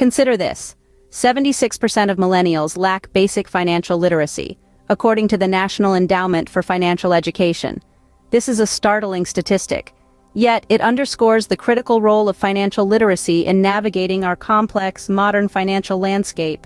Consider this. 76% of millennials lack basic financial literacy, according to the National Endowment for Financial Education. This is a startling statistic, yet it underscores the critical role of financial literacy in navigating our complex, modern financial landscape.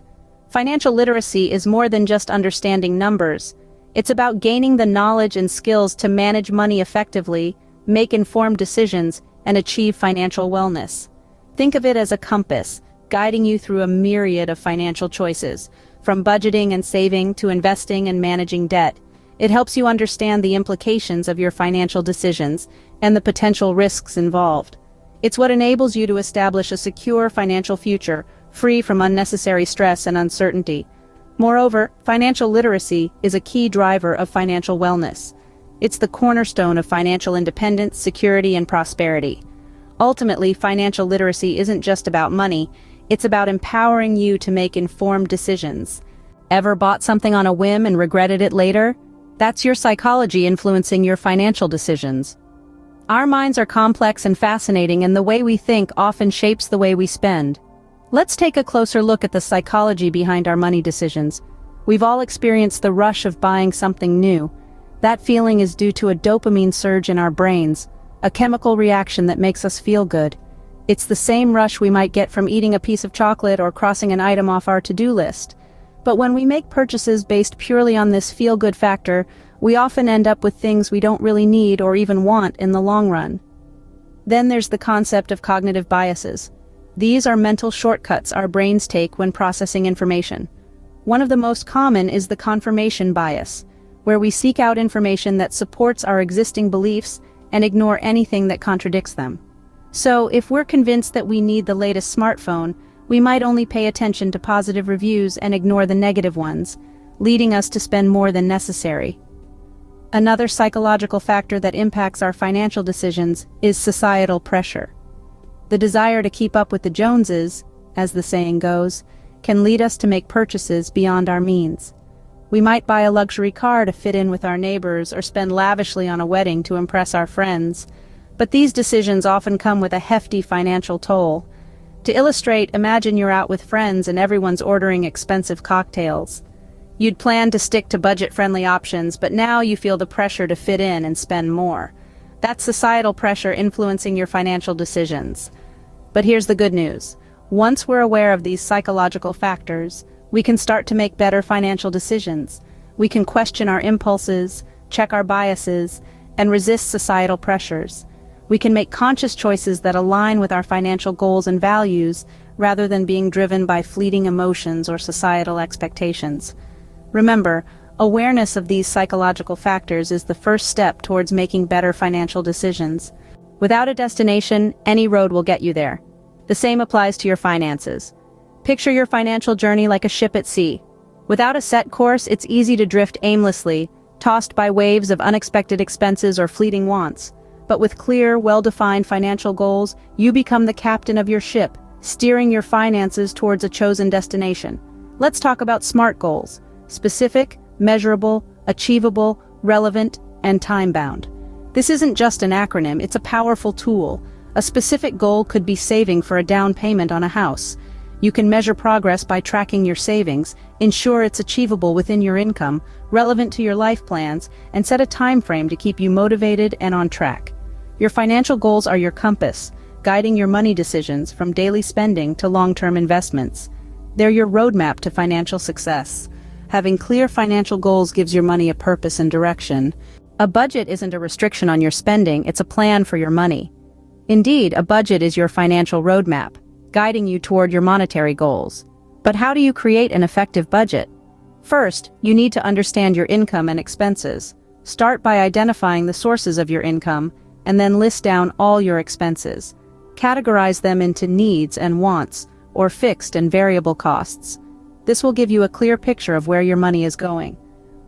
Financial literacy is more than just understanding numbers. It's about gaining the knowledge and skills to manage money effectively, make informed decisions, and achieve financial wellness. Think of it as a compass, guiding you through a myriad of financial choices, from budgeting and saving to investing and managing debt. It helps you understand the implications of your financial decisions and the potential risks involved. It's what enables you to establish a secure financial future, free from unnecessary stress and uncertainty. Moreover, financial literacy is a key driver of financial wellness. It's the cornerstone of financial independence, security, and prosperity. Ultimately, financial literacy isn't just about money, it's about empowering you to make informed decisions. Ever bought something on a whim and regretted it later? That's your psychology influencing your financial decisions. Our minds are complex and fascinating, and the way we think often shapes the way we spend. Let's take a closer look at the psychology behind our money decisions. We've all experienced the rush of buying something new. That feeling is due to a dopamine surge in our brains, a chemical reaction that makes us feel good. It's the same rush we might get from eating a piece of chocolate or crossing an item off our to-do list. But when we make purchases based purely on this feel-good factor, we often end up with things we don't really need or even want in the long run. Then there's the concept of cognitive biases. These are mental shortcuts our brains take when processing information. One of the most common is the confirmation bias, where we seek out information that supports our existing beliefs and ignore anything that contradicts them. So, if we're convinced that we need the latest smartphone, we might only pay attention to positive reviews and ignore the negative ones, leading us to spend more than necessary. Another psychological factor that impacts our financial decisions is societal pressure. The desire to keep up with the Joneses, as the saying goes, can lead us to make purchases beyond our means. We might buy a luxury car to fit in with our neighbors or spend lavishly on a wedding to impress our friends. But these decisions often come with a hefty financial toll. To illustrate, imagine you're out with friends and everyone's ordering expensive cocktails. You'd planned to stick to budget-friendly options, but now you feel the pressure to fit in and spend more. That's societal pressure influencing your financial decisions. But here's the good news. Once we're aware of these psychological factors, we can start to make better financial decisions. We can question our impulses, check our biases, and resist societal pressures. We can make conscious choices that align with our financial goals and values, rather than being driven by fleeting emotions or societal expectations. Remember, awareness of these psychological factors is the first step towards making better financial decisions. Without a destination, any road will get you there. The same applies to your finances. Picture your financial journey like a ship at sea. Without a set course, it's easy to drift aimlessly, tossed by waves of unexpected expenses or fleeting wants. But with clear, well-defined financial goals, you become the captain of your ship, steering your finances towards a chosen destination. Let's talk about SMART goals: specific, measurable, achievable, relevant, and time-bound. This isn't just an acronym, it's a powerful tool. A specific goal could be saving for a down payment on a house. You can measure progress by tracking your savings, ensure it's achievable within your income, relevant to your life plans, and set a time frame to keep you motivated and on track. Your financial goals are your compass, guiding your money decisions from daily spending to long-term investments. They're your roadmap to financial success. Having clear financial goals gives your money a purpose and direction. A budget isn't a restriction on your spending, it's a plan for your money. Indeed, a budget is your financial roadmap, guiding you toward your monetary goals. But how do you create an effective budget? First, you need to understand your income and expenses. Start by identifying the sources of your income, and then list down all your expenses. Categorize them into needs and wants, or fixed and variable costs. This will give you a clear picture of where your money is going.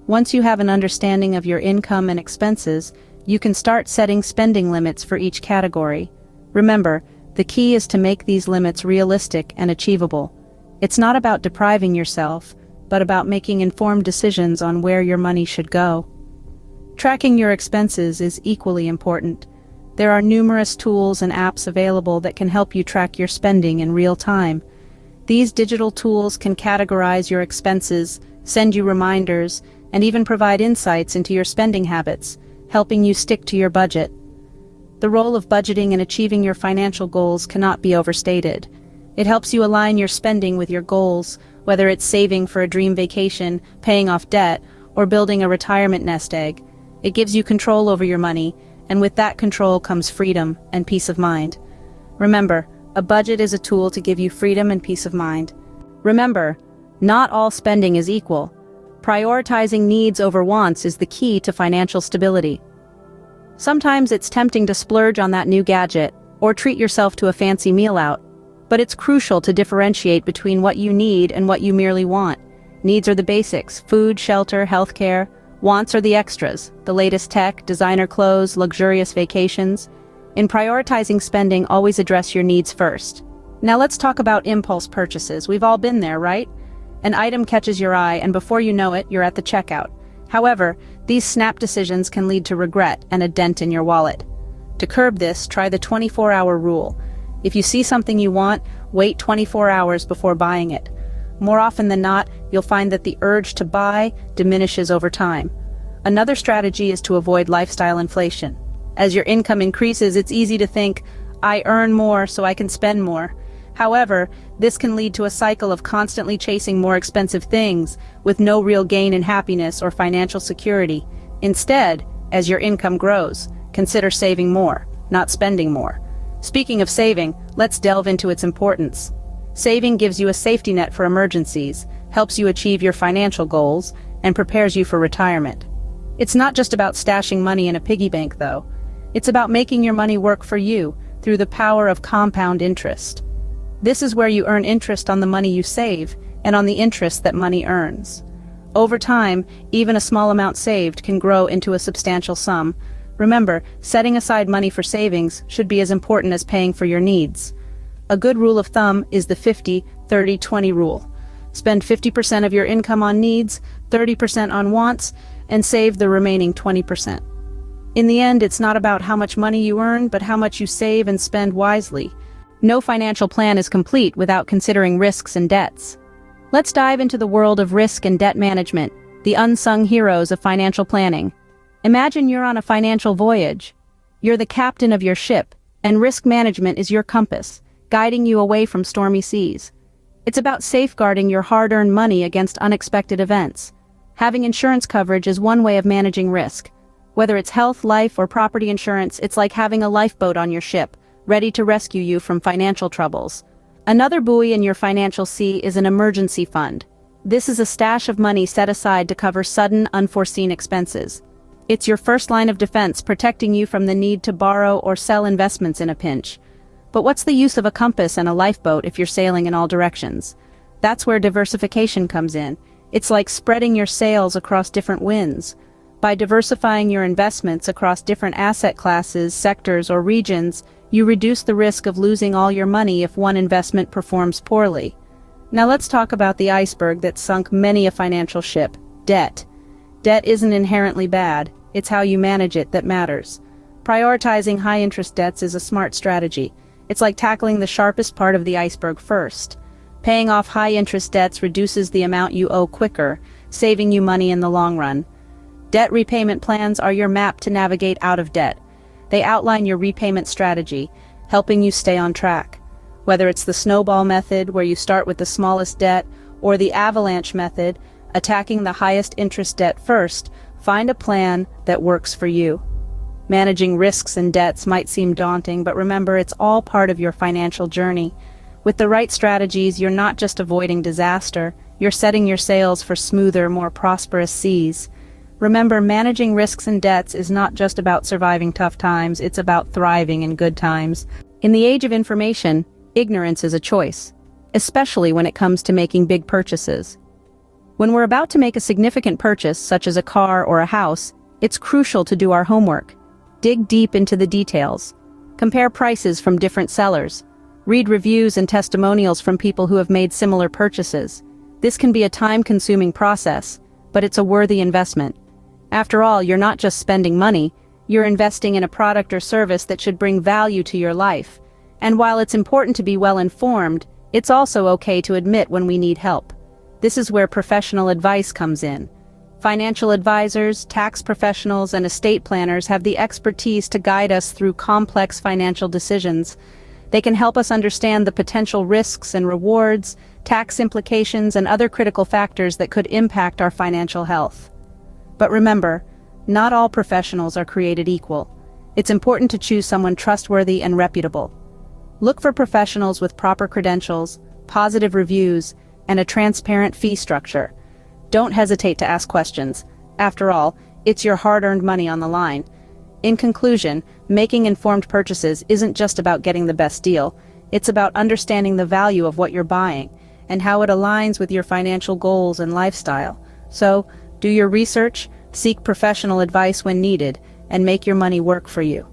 Once you have an understanding of your income and expenses, you can start setting spending limits for each category. Remember, the key is to make these limits realistic and achievable. It's not about depriving yourself, but about making informed decisions on where your money should go. Tracking your expenses is equally important. There are numerous tools and apps available that can help you track your spending in real time. These digital tools can categorize your expenses, send you reminders, and even provide insights into your spending habits, helping you stick to your budget. The role of budgeting in achieving your financial goals cannot be overstated. It helps you align your spending with your goals, whether it's saving for a dream vacation, paying off debt, or building a retirement nest egg. It gives you control over your money, and with that control comes freedom and peace of mind. Remember, a budget is a tool to give you freedom and peace of mind. Remember, not all spending is equal. Prioritizing needs over wants is the key to financial stability. Sometimes it's tempting to splurge on that new gadget, or treat yourself to a fancy meal out. But it's crucial to differentiate between what you need and what you merely want. Needs are the basics: food, shelter, healthcare. Wants are the extras: the latest tech, designer clothes, luxurious vacations. In prioritizing spending, always address your needs first. Now let's talk about impulse purchases. We've all been there, right? An item catches your eye, and before you know it, you're at the checkout. However, these snap decisions can lead to regret and a dent in your wallet. To curb this, try the 24-hour rule. If you see something you want, wait 24 hours before buying it. More often than not, you'll find that the urge to buy diminishes over time. Another strategy is to avoid lifestyle inflation. As your income increases, it's easy to think, I earn more so I can spend more. However, this can lead to a cycle of constantly chasing more expensive things, with no real gain in happiness or financial security. Instead, as your income grows, consider saving more, not spending more. Speaking of saving, let's delve into its importance. Saving gives you a safety net for emergencies, helps you achieve your financial goals, and prepares you for retirement. It's not just about stashing money in a piggy bank, though. It's about making your money work for you through the power of compound interest. This is where you earn interest on the money you save and on the interest that money earns. Over time, even a small amount saved can grow into a substantial sum. Remember, setting aside money for savings should be as important as paying for your needs. A good rule of thumb is the 50-30-20 rule. Spend 50% of your income on needs, 30% on wants, and save the remaining 20%. In the end, it's not about how much money you earn, but how much you save and spend wisely. No financial plan is complete without considering risks and debts. Let's dive into the world of risk and debt management, the unsung heroes of financial planning. Imagine you're on a financial voyage. You're the captain of your ship, and risk management is your compass, guiding you away from stormy seas. It's about safeguarding your hard-earned money against unexpected events. Having insurance coverage is one way of managing risk. Whether it's health, life, or property insurance, it's like having a lifeboat on your ship, ready to rescue you from financial troubles. Another buoy in your financial sea is an emergency fund. This is a stash of money set aside to cover sudden, unforeseen expenses. It's your first line of defense, protecting you from the need to borrow or sell investments in a pinch. But what's the use of a compass and a lifeboat if you're sailing in all directions? That's where diversification comes in. It's like spreading your sails across different winds. By diversifying your investments across different asset classes, sectors, or regions, you reduce the risk of losing all your money if one investment performs poorly. Now let's talk about the iceberg that sunk many a financial ship: debt. Debt isn't inherently bad, it's how you manage it that matters. Prioritizing high-interest debts is a smart strategy. It's like tackling the sharpest part of the iceberg first. Paying off high-interest debts reduces the amount you owe quicker, saving you money in the long run. Debt repayment plans are your map to navigate out of debt. They outline your repayment strategy, helping you stay on track. Whether it's the snowball method, where you start with the smallest debt, or the avalanche method, attacking the highest interest debt first, find a plan that works for you. Managing risks and debts might seem daunting, but remember, it's all part of your financial journey. With the right strategies, you're not just avoiding disaster, you're setting your sails for smoother, more prosperous seas. Remember, managing risks and debts is not just about surviving tough times, it's about thriving in good times. In the age of information, ignorance is a choice, especially when it comes to making big purchases. When we're about to make a significant purchase, such as a car or a house, it's crucial to do our homework. Dig deep into the details. Compare prices from different sellers. Read reviews and testimonials from people who have made similar purchases. This can be a time-consuming process, but it's a worthy investment. After all, you're not just spending money, you're investing in a product or service that should bring value to your life. And while it's important to be well informed, It's also okay to admit when we need help. This is where professional advice comes in. Financial advisors, tax professionals, and estate planners have the expertise to guide us through complex financial decisions. They can help us understand the potential risks and rewards, tax implications, and other critical factors that could impact our financial health. But remember, not all professionals are created equal. It's important to choose someone trustworthy and reputable. Look for professionals with proper credentials, positive reviews, and a transparent fee structure. Don't hesitate to ask questions. After all, it's your hard-earned money on the line. In conclusion, making informed purchases isn't just about getting the best deal. It's about understanding the value of what you're buying and how it aligns with your financial goals and lifestyle. So, do your research, seek professional advice when needed, and make your money work for you.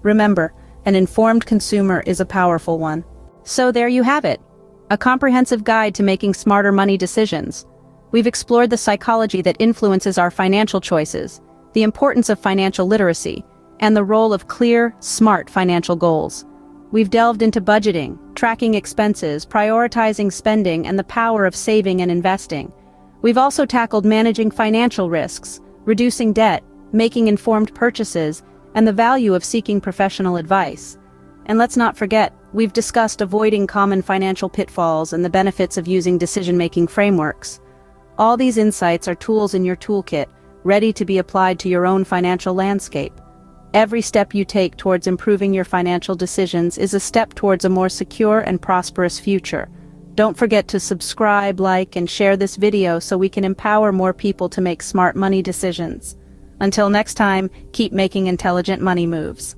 Remember, an informed consumer is a powerful one. So there you have it. A comprehensive guide to making smarter money decisions. We've explored the psychology that influences our financial choices, the importance of financial literacy, and the role of clear, smart financial goals. We've delved into budgeting, tracking expenses, prioritizing spending, and the power of saving and investing. We've also tackled managing financial risks, reducing debt, making informed purchases, and the value of seeking professional advice. And let's not forget, we've discussed avoiding common financial pitfalls and the benefits of using decision-making frameworks. All these insights are tools in your toolkit, ready to be applied to your own financial landscape. Every step you take towards improving your financial decisions is a step towards a more secure and prosperous future. Don't forget to subscribe, like, and share this video so we can empower more people to make smart money decisions. Until next time, keep making intelligent money moves.